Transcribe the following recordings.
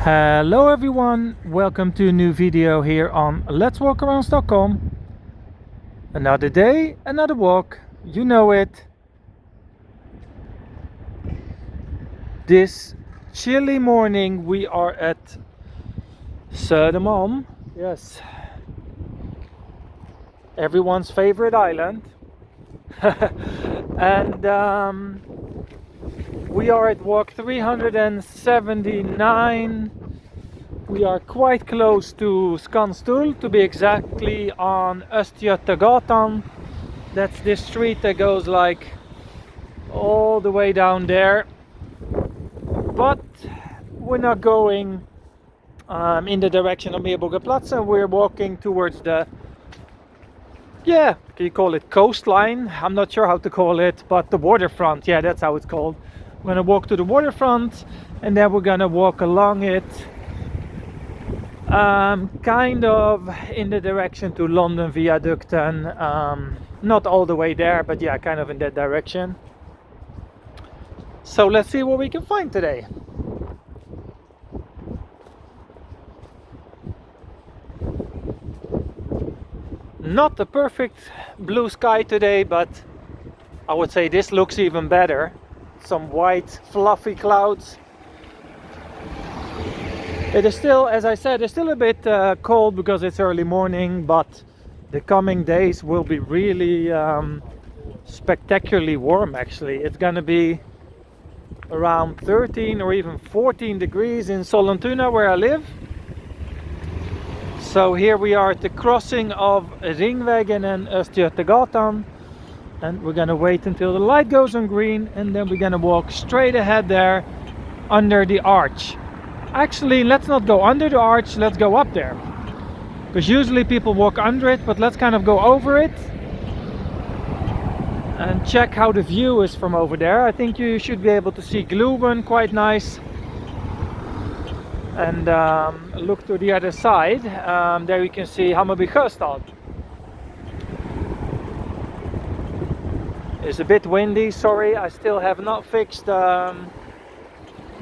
Hello everyone, welcome to a new video here on Let's Walk Around Stockholm. Another day, another walk, you know it. This chilly morning we are at Södermalm, yes, everyone's favorite island. And we are at walk 379. We are quite close to Skanstull, to be exactly on Östgötagatan. That's this street that goes like all the way down there. But we're not going in the direction of Platz, and we're walking towards the, can you call it coastline? I'm not sure how to call it, but the waterfront, yeah, that's how it's called. We're gonna walk to the waterfront and then we're gonna walk along it, kind of in the direction to London Viaduct, and not all the way there, but yeah, kind of in that direction. So let's see what we can find today. Not the perfect blue sky today, but I would say this looks even better. Some white fluffy clouds. It is still, as I said, it's still a bit cold because it's early morning, but the coming days will be really spectacularly warm actually. It's gonna be around 13 or even 14 degrees in Sollentuna, where I live. So here we are at the crossing of Ringvägen and Östgötagatan, and we're gonna wait until the light goes on green, and then we're gonna walk straight ahead there under the arch. Actually, let's not go under the arch, let's go up there, because usually people walk under it, but let's kind of go over it and check how the view is from over there. I think you should be able to see Globen quite nice. And look to the other side, there you can see Hammarbyhamnen. It's a bit windy, sorry, I still have not fixed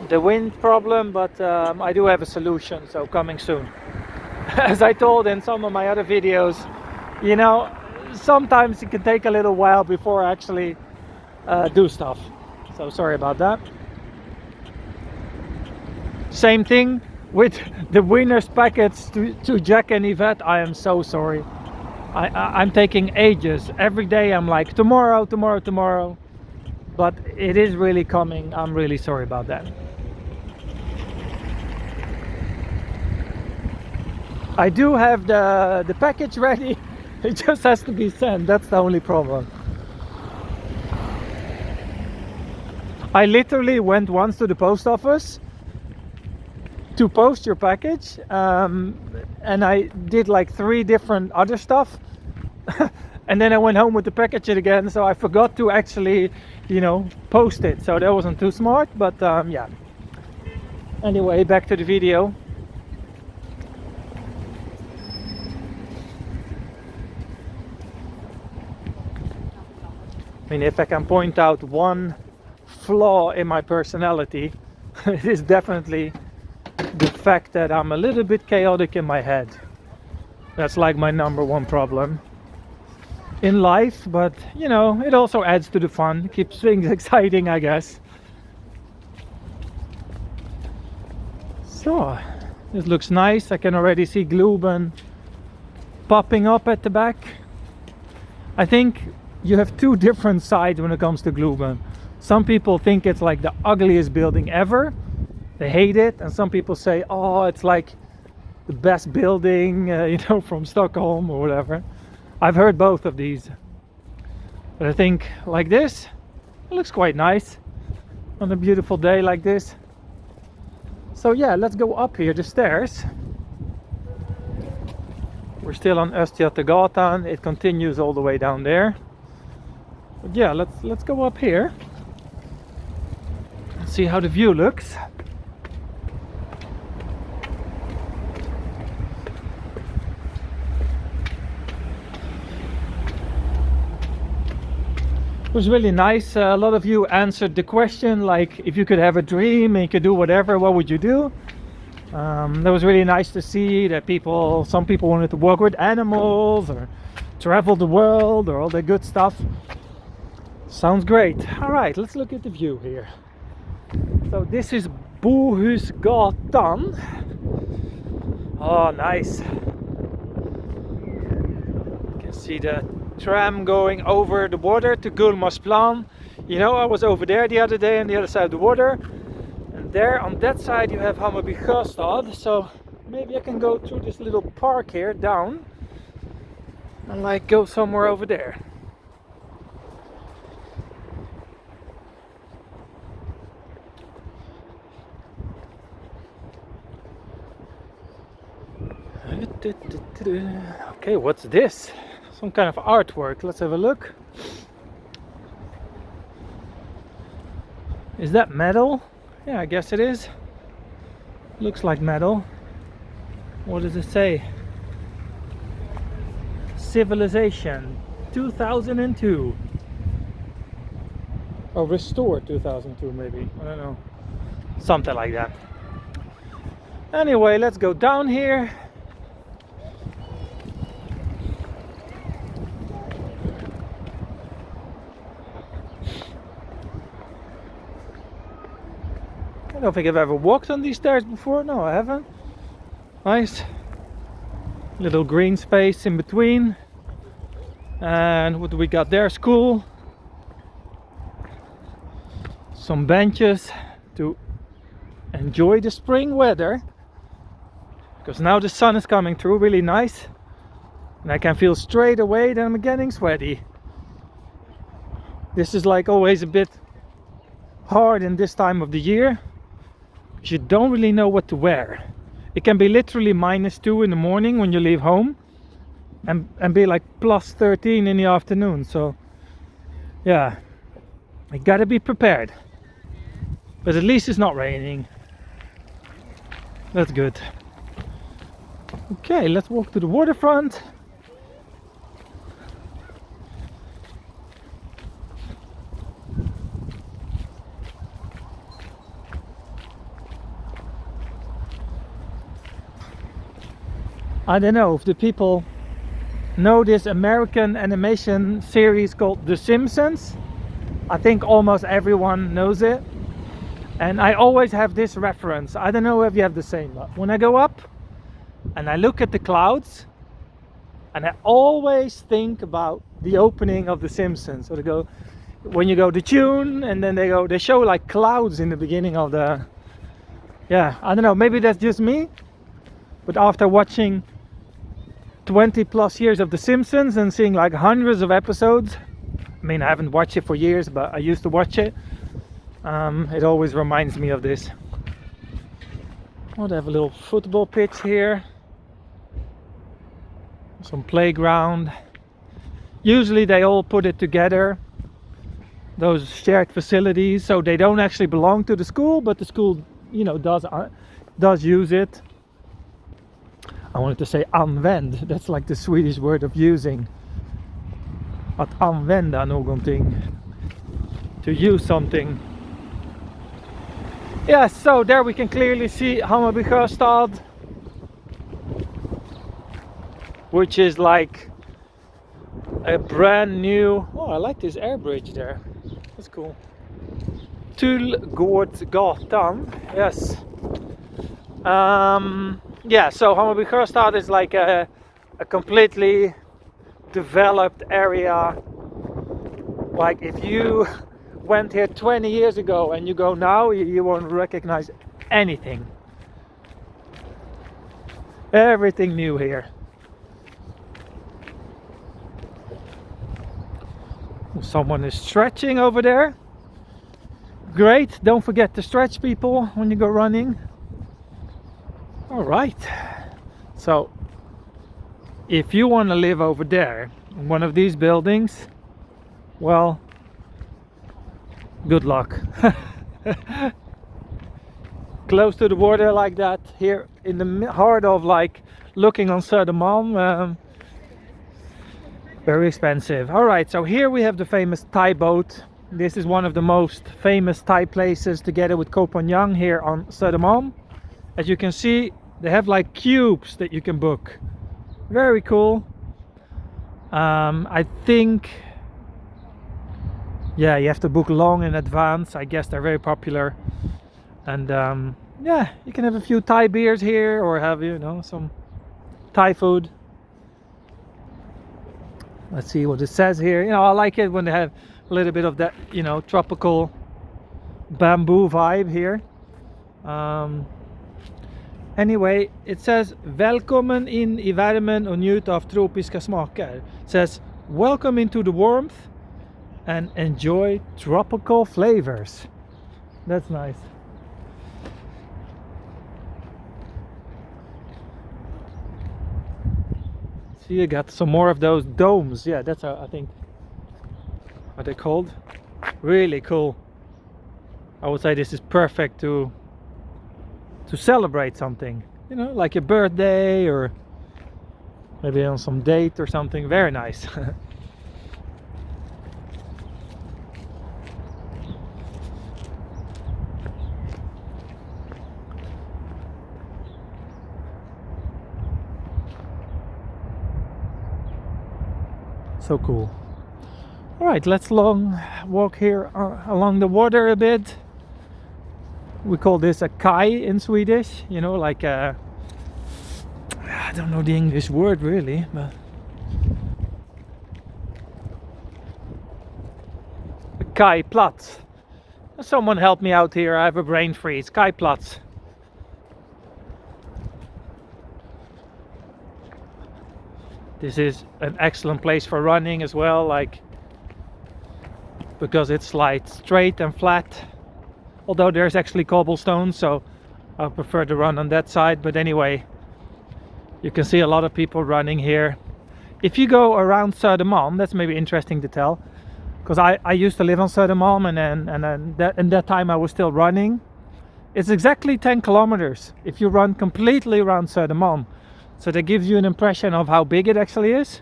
the wind problem, but I do have a solution, so coming soon. As I told in some of my other videos, you know, sometimes it can take a little while before I actually do stuff, so sorry about that. Same thing with the winner's packets to Jack and Yvette. I am so sorry. I'm taking ages. Every day I'm like, tomorrow, but it is really coming. I'm really sorry about that. I do have the package ready. It just has to be sent. That's the only problem. I literally went once to the post office to post your package, and I did like 3 different other stuff. And then I went home with the package again, so I forgot to actually, you know, post it. So that wasn't too smart, but yeah. Anyway, back to the video. I mean, if I can point out one flaw in my personality, it is definitely the fact that I'm a little bit chaotic in my head. That's like my #1 problem in life, but you know, it also adds to the fun, keeps things exciting, I guess. So this looks nice. I can already see Globen popping up at the back. I think you have 2 different sides when it comes to Globen. Some people think it's like the ugliest building ever, they hate it, and some people say, oh, it's like the best building, you know, from Stockholm or whatever. I've heard both of these, but I think like this, it looks quite nice on a beautiful day like this. So yeah, let's go up here the stairs. We're still on Östgötagatan. It continues all the way down there. But yeah, let's go up here and see how the view looks. It was really nice. A lot of you answered the question, like, if you could have a dream and you could do whatever, what would you do? That was really nice to see that some people wanted to walk with animals or travel the world or all that good stuff. Sounds great. All right, let's look at the view here. So this is Östgötagatan. Oh, nice. You can see the tram going over the water to Gullmarsplan. You know, I was over there the other day on the other side of the water. And there on that side you have Hammarbyhamnen. So maybe I can go through this little park here down and like go somewhere over there. Okay, what's this? Some kind of artwork. Let's have a look. Is that metal? Yeah, I guess it is. Looks like metal. What does it say? Civilization 2002. Or restored 2002 maybe. I don't know. Something like that. Anyway, let's go down here. I don't think I've ever walked on these stairs before. No, I haven't. Nice. Little green space in between. And what do we got there? School. Some benches to enjoy the spring weather. Because now the sun is coming through, really nice. And I can feel straight away that I'm getting sweaty. This is like always a bit hard in this time of the year. You don't really know what to wear. It can be literally -2 in the morning when you leave home and be like +13 in the afternoon. So yeah, I gotta be prepared. But at least it's not raining. That's good. Okay, let's walk to the waterfront. I don't know if the people know this American animation series called The Simpsons. I think almost everyone knows it. And I always have this reference. I don't know if you have the same, but when I go up and I look at the clouds, and I always think about the opening of The Simpsons. So they go, when you go to tune, and then they show like clouds in the beginning of the, yeah, I don't know, maybe that's just me. But after watching 20 plus years of The Simpsons and seeing like hundreds of episodes, I mean, I haven't watched it for years, but I used to watch it. It always reminds me of this. Oh, they have a little football pitch here. Some playground. Usually they all put it together, those shared facilities, so they don't actually belong to the school, but the school, you know, does use it. I wanted to say använd. That's like the Swedish word of using. Att använda någonting. To use something. Yeah, so there we can clearly see Hammarbyhamnen, which is like a brand new, oh, I like this air bridge there. That's cool. Östgötagatan, yes. Yeah, so Hammarbyhamnen is like a completely developed area. Like if you went here 20 years ago and you go now, you won't recognize anything. Everything new here. Someone is stretching over there. Great, don't forget to stretch, people, when you go running. All right, so if you want to live over there in one of these buildings, well, good luck. Close to the water like that, here in the heart of like looking on Södermalm, very expensive. All right, so here we have the famous Thai boat. This is one of the most famous Thai places together with Koh Phangan here on Södermalm. As you can see, they have like cubes that you can book. Very cool. I think, yeah, you have to book long in advance. I guess they're very popular. And yeah, you can have a few Thai beers here, or have, you know, some Thai food. Let's see what it says here. You know, I like it when they have a little bit of that, you know, tropical bamboo vibe here. Anyway, it says Välkommen in I värmen och njut av tropiska smaker. It says welcome into the warmth and enjoy tropical flavors. That's nice. See, you got some more of those domes. Yeah, that's I think what they're called. Really cool. I would say this is perfect to celebrate something, you know, like a birthday or maybe on some date or something. Very nice. So cool. All right, let's walk here along the water a bit. We call this a kai in Swedish, you know, like a, I don't know the English word really, but a kai plats. Someone help me out here, I have a brain freeze. Kai plats. This is an excellent place for running as well, like, because it's like straight and flat. Although there's actually cobblestone, so I prefer to run on that side. But anyway, you can see a lot of people running here. If you go around Södermalm, that's maybe interesting to tell, because I used to live on Södermalm, and that time I was still running. It's exactly 10 kilometers if you run completely around Södermalm. So that gives you an impression of how big it actually is.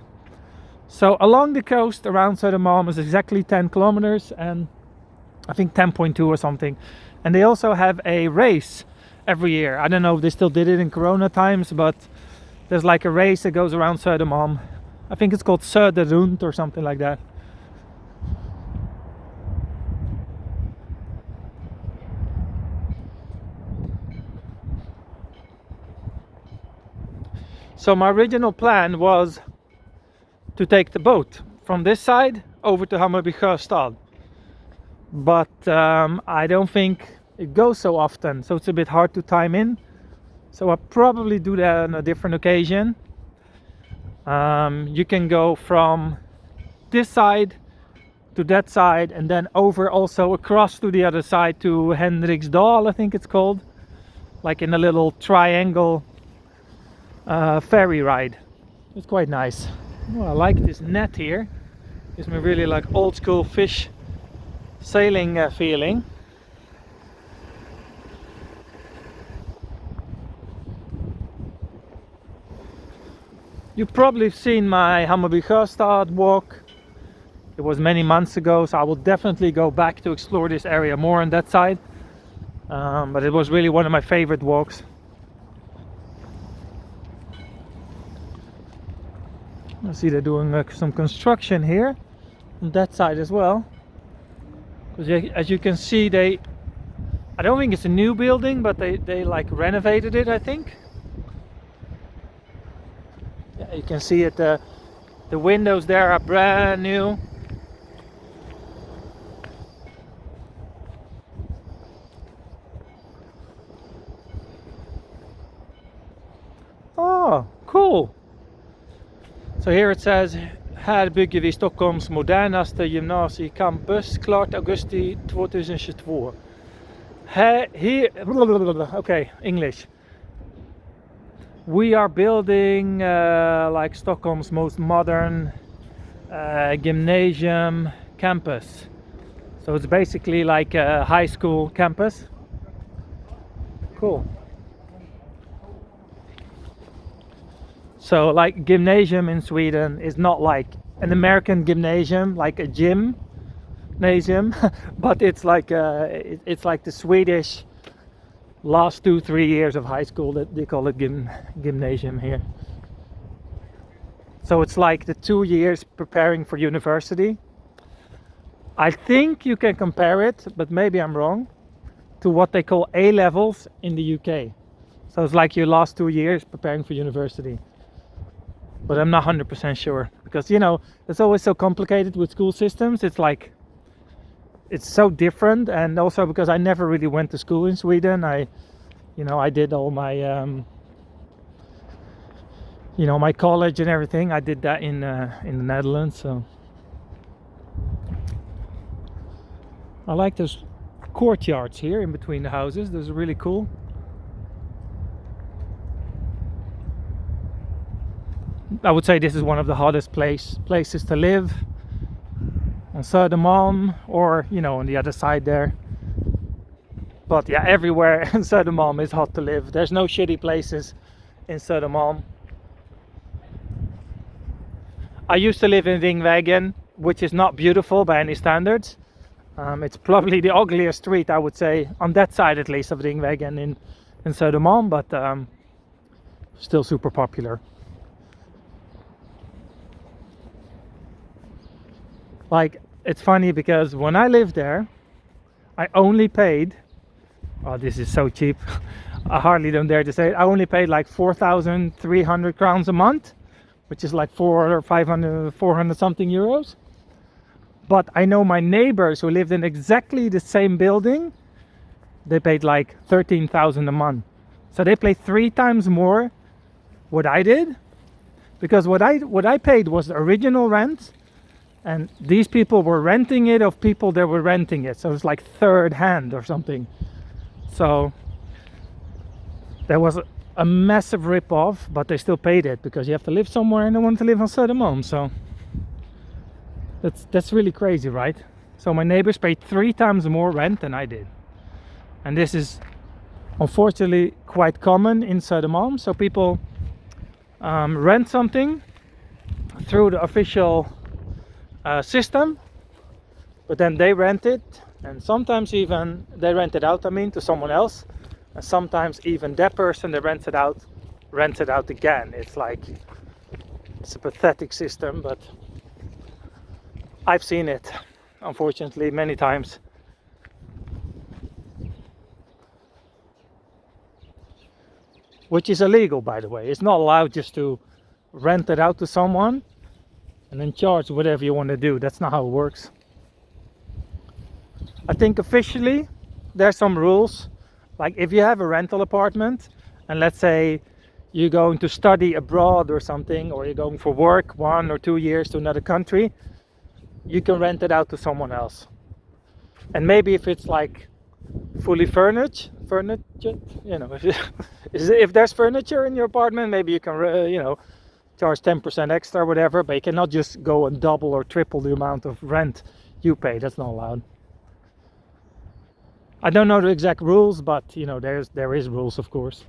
So along the coast around Södermalm is exactly 10 kilometers, and I think 10.2 or something. And they also have a race every year. I don't know if they still did it in Corona times, but there's like a race that goes around Södermalm. I think it's called Söderrunt or something like that. So my original plan was to take the boat from this side over to Hammarbyhamnen. But I don't think it goes so often, so it's a bit hard to time in. So I'll probably do that on a different occasion. You can go from this side to that side, and then over also across to the other side to Henriksdal, I think it's called, like in a little triangle ferry ride. It's quite nice. Oh, I like this net here. Gives me really like old school fish sailing feeling. You've probably seen my Hammarbyhamnen walk. It was many months ago, so I will definitely go back to explore this area more on that side. But it was really one of my favorite walks. I see they're doing some construction here on that side as well. Because as you can see, I don't think it's a new building, but they like renovated it, I think. Yeah, you can see it, the windows there are brand new. Oh, cool. So here it says, här bygger vi Stockholms modernaste gymnasiecampus, klart augusti 2022. Okay, English. We are building like Stockholm's most modern gymnasium campus. So it's basically like a high school campus. Cool. So like gymnasium in Sweden is not like an American gymnasium, like a gymnasium, but it's like the Swedish last 2-3 years of high school, that they call it gymnasium here. So it's like the 2 years preparing for university. I think you can compare it, but maybe I'm wrong, to what they call A levels in the UK. So it's like your last 2 years preparing for university. But I'm not 100% sure, because you know, it's always so complicated with school systems. It's like, it's so different, and also because I never really went to school in Sweden. I did all my my college and everything. I did that in the Netherlands. So I like those courtyards here in between the houses. Those are really cool. I would say this is one of the hottest places to live, on Södermalm, or on the other side there. But yeah, everywhere in Södermalm is hot to live. There's no shitty places in Södermalm. I used to live in Ringvägen, which is not beautiful by any standards. It's probably the ugliest street, I would say, on that side at least of Ringvägen in Södermalm, but still super popular. Like, it's funny because when I lived there, I only paid, oh, this is so cheap, I hardly don't dare to say it, I only paid like 4,300 crowns a month, which is like 400 something euros. But I know my neighbors who lived in exactly the same building, they paid like 13,000 a month. So they paid 3 times more what I did, because what I paid was the original rent, and these people were renting it of people that were renting it. So it was like third hand or something. So there was a massive rip-off, but they still paid it because you have to live somewhere and they want to live on Södermalm. So that's really crazy, right? So my neighbors paid 3 times more rent than I did. And this is unfortunately quite common in Södermalm. So people rent something through the official system, but then they rent it, and sometimes even they rent it out, to someone else, and sometimes even that person that rents it out again. It's a pathetic system, but I've seen it unfortunately many times. Which is illegal, by the way. It's not allowed just to rent it out to someone and then charge whatever you want to do. That's not how it works. I think officially there's some rules. Like if you have a rental apartment, and let's say you're going to study abroad or something, or you're going for work 1 or 2 years to another country, you can rent it out to someone else. And maybe if it's like fully furnished, if there's furniture in your apartment, maybe you can charge 10% extra or whatever, but you cannot just go and double or triple the amount of rent you pay. That's not allowed. I don't know the exact rules, but there is rules, of course.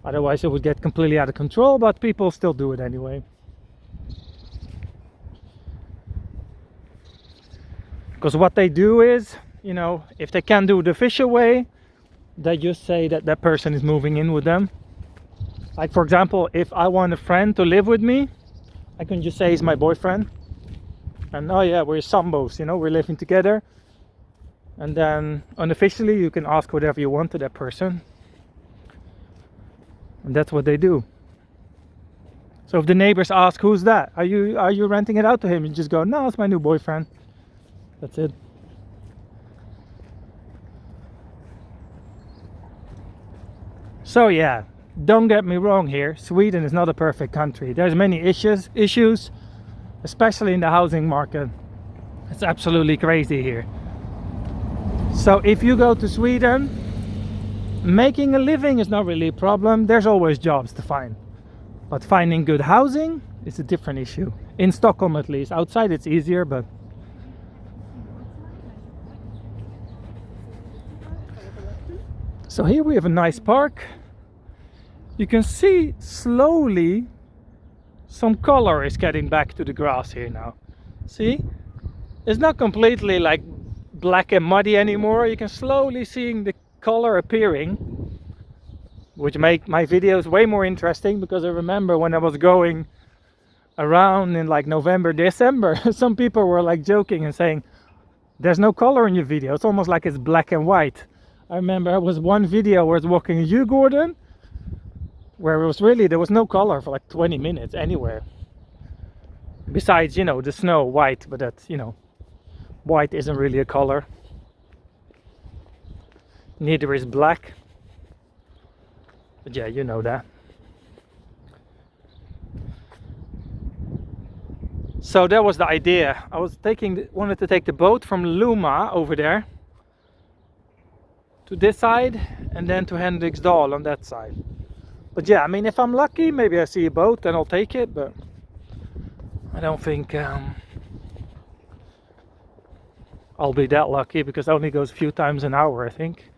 Otherwise it would get completely out of control, but people still do it anyway. Because what they do is, if they can't do it the official way, they just say that that person is moving in with them. Like for example, if I want a friend to live with me, I can just say he's my boyfriend. And oh yeah, we're sambos, we're living together. And then unofficially you can ask whatever you want to that person. And that's what they do. So if the neighbors ask, who's that? Are you renting it out to him? You just go, no, it's my new boyfriend. That's it. So yeah, don't get me wrong here. Sweden is not a perfect country. There's many issues, especially in the housing market. It's absolutely crazy here. So if you go to Sweden, making a living is not really a problem. There's always jobs to find. But finding good housing is a different issue. In Stockholm at least. Outside it's easier, but... So here we have a nice park. You can see slowly some color is getting back to the grass here now. See? It's not completely like black and muddy anymore. You can slowly see the color appearing. which make my videos way more interesting, because I remember when I was going around in like November, December, some people were like joking and saying, there's no color in your video, it's almost like it's black and white. I remember there was one video where I was walking in Djurgården where it was really, there was no color for like 20 minutes anywhere. Besides, you know, the snow, white, but that's, you know, white isn't really a color. Neither is black. But yeah, you know that. So that was the idea. I was wanted to take the boat from Luma over there to this side, and then to Henriksdal on that side. But yeah, I mean, if I'm lucky, maybe I see a boat and I'll take it, but I don't think I'll be that lucky, because it only goes a few times an hour, I think.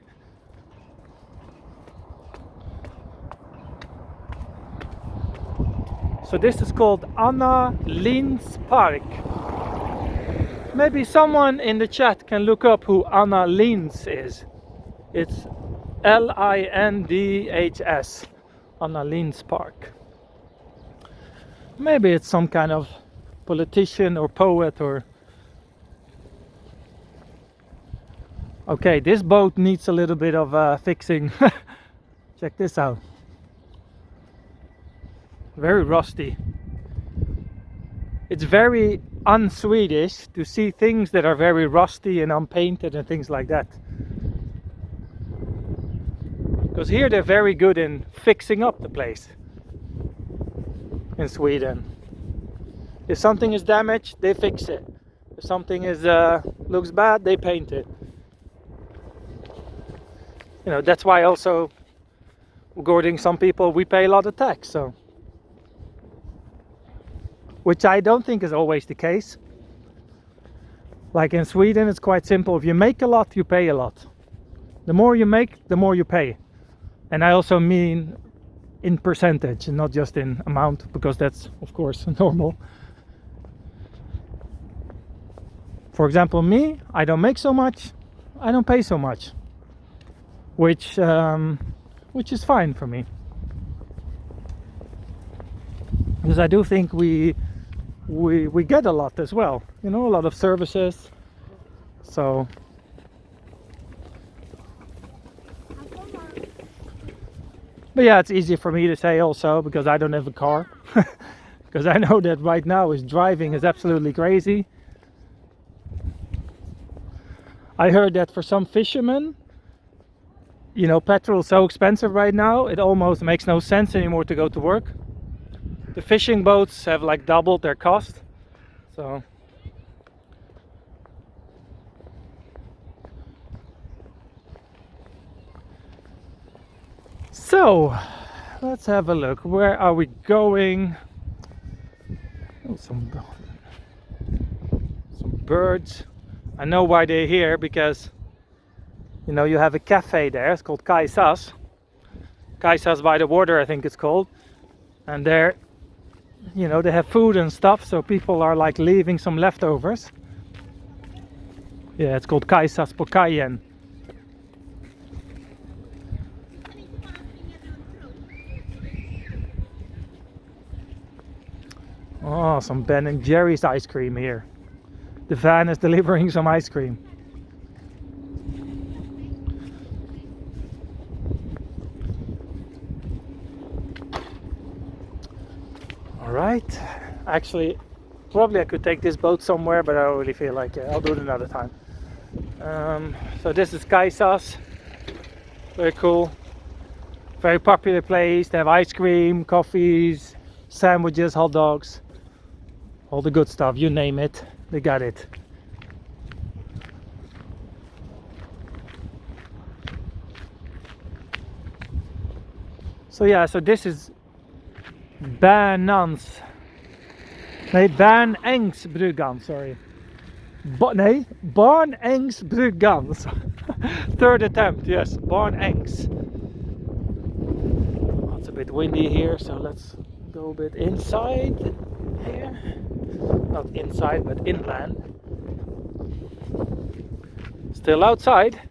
So this is called Anna Lindhs Park. Maybe someone in the chat can look up who Anna Lindhs is. It's Lindhs, Anna Lindhs Park. Maybe it's some kind of politician or poet or... Okay, this boat needs a little bit of fixing. Check this out. Very rusty. It's very un-Swedish to see things that are very rusty and unpainted and things like that. Because here they're very good in fixing up the place in Sweden. If something is damaged, they fix it. If something is looks bad, they paint it. You know, that's why also, according to some people, we pay a lot of tax. So, which I don't think is always the case. Like in Sweden, it's quite simple. If you make a lot, you pay a lot. The more you make, the more you pay. And I also mean in percentage and not just in amount, because that's of course normal. For example, me, I don't make so much, I don't pay so much, which is fine for me, because I do think we get a lot as well, you know, a lot of services. So but yeah, it's easy for me to say also, because I don't have a car. Because I know that right now driving is absolutely crazy. I heard that for some fishermen, you know, petrol is so expensive right now, it almost makes no sense anymore to go to work. The fishing boats have like doubled their cost. So let's have a look. Where are we going? Oh, some birds. I know why they're here, because you know, you have a cafe there. It's called Kajsas. Kajsas by the water, I think it's called. And there, you know, they have food and stuff, so people are like leaving some leftovers. Yeah, it's called Kajsas på kajen. Oh, some Ben and Jerry's ice cream here. The van is delivering some ice cream. Alright. Actually, probably I could take this boat somewhere, but I don't really feel like it. I'll do it another time. So this is Kajsas. Very cool. Very popular place. They have ice cream, coffees, sandwiches, hot dogs. All the good stuff, you name it, they got it. So yeah, so this is Barnängsbryggan, sorry. Barnängsbryggan. Third attempt, yes, Barnängs. Oh, it's a bit windy here, so let's go a bit inside here. Not inside, but inland. Still outside.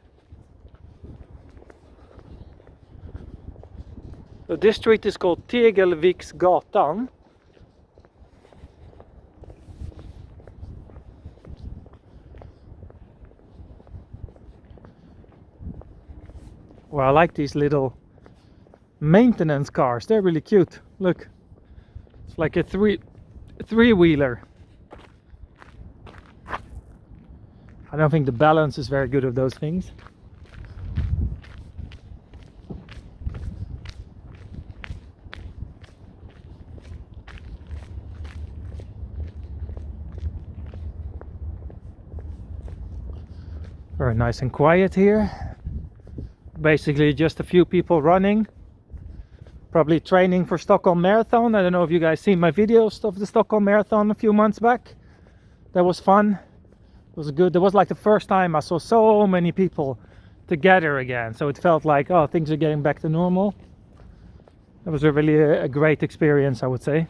So this street is called Tegelviksgatan. Well, I like these little maintenance cars. They're really cute. Look, it's like a three-wheeler. I don't think the balance is very good of those things. Very nice and quiet here. Basically just a few people running, probably training for Stockholm Marathon. I don't know if you guys seen my videos of the Stockholm Marathon a few months back. That was fun. It was good. It was like the first time I saw so many people together again, so it felt like, oh, things are getting back to normal. It was really a great experience, I would say.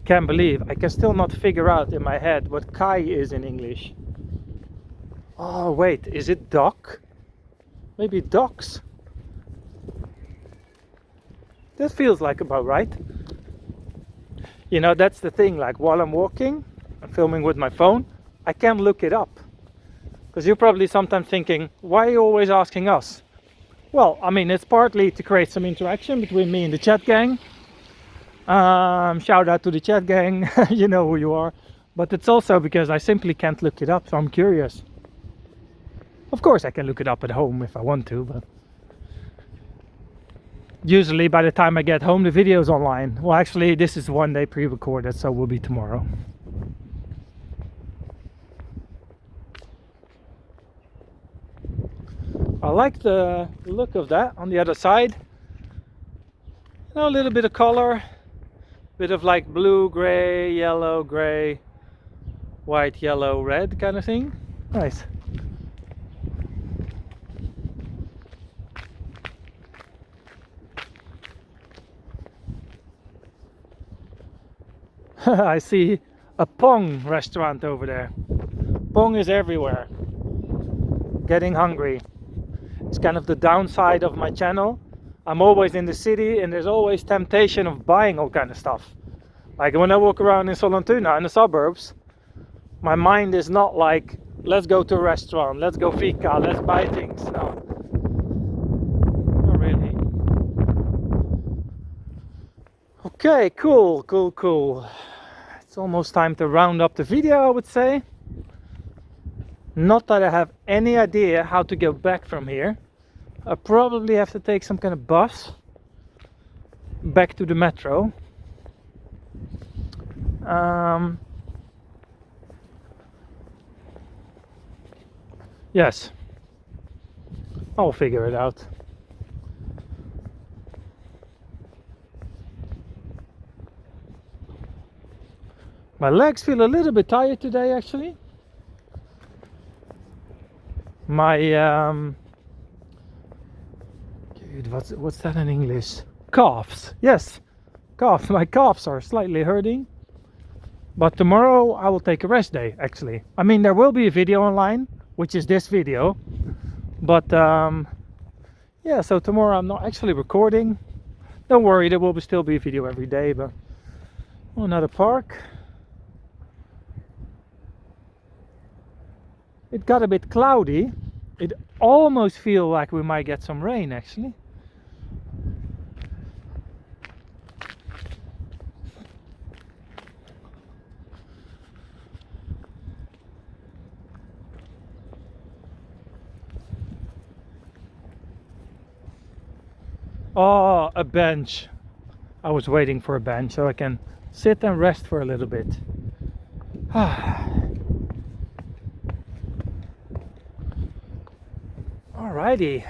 Can't believe I can still not figure out in my head what kai is in English. Oh wait, is it dock? Maybe docks? That feels like about right. You know, that's the thing, like while I'm walking, I'm filming with my phone, I can't look it up. Because you're probably sometimes thinking, why are you always asking us? Well, I mean, it's partly to create some interaction between me and the chat gang. Shout out to the chat gang, you know who you are. But it's also because I simply can't look it up, so I'm curious. Of course I can look it up at home if I want to, but usually by the time I get home the video's online. Well, actually this is one day pre-recorded, so it will be tomorrow. I like the look of that on the other side. You know, a little bit of color. Bit of like blue, gray, yellow, gray, white, yellow, red kind of thing. Nice. I see a Pong restaurant over there. Pong is everywhere. Getting hungry. It's kind of the downside of my channel. I'm always in the city and there's always temptation of buying all kind of stuff. Like when I walk around in Sollentuna in the suburbs, my mind is not like, let's go to a restaurant, let's go fika, let's buy things. No, not really. Okay, cool. It's almost time to round up the video, I would say. Not that I have any idea how to go back from here. I probably have to take some kind of bus back to the metro. Yes, I'll figure it out. My legs feel a little bit tired today, actually. My what's that in English? Calves. Yes, calves. My calves are slightly hurting. But tomorrow I will take a rest day, actually. I mean, there will be a video online, which is this video. But yeah, so tomorrow I'm not actually recording. Don't worry, there will still be a video every day. But another park. It got a bit cloudy. It almost feels like we might get some rain, actually. Oh, a bench. I was waiting for a bench so I can sit and rest for a little bit. Alrighty.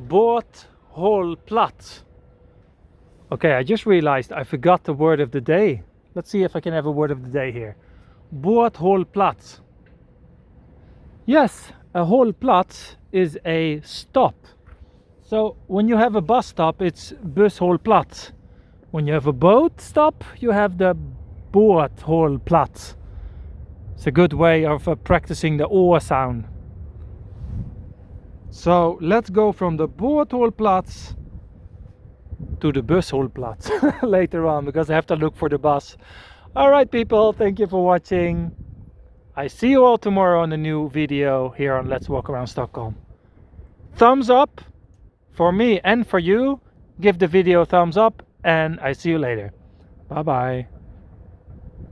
Båthållplats. Okay, I just realized I forgot the word of the day. Let's see if I can have a word of the day here. Båthållplats. Yes, a hållplats is a stop. So when you have a bus stop, it's busshållplats. When you have a boat stop, you have the båthållplats. It's a good way of practicing the å sound. So let's go from the båthållplats to the busshållplats later on, because I have to look for the bus. Alright people, thank you for watching. I see you all tomorrow on a new video here on Let's Walk Around Stockholm. Thumbs up for me and for you. Give the video a thumbs up, and I see you later. Bye bye.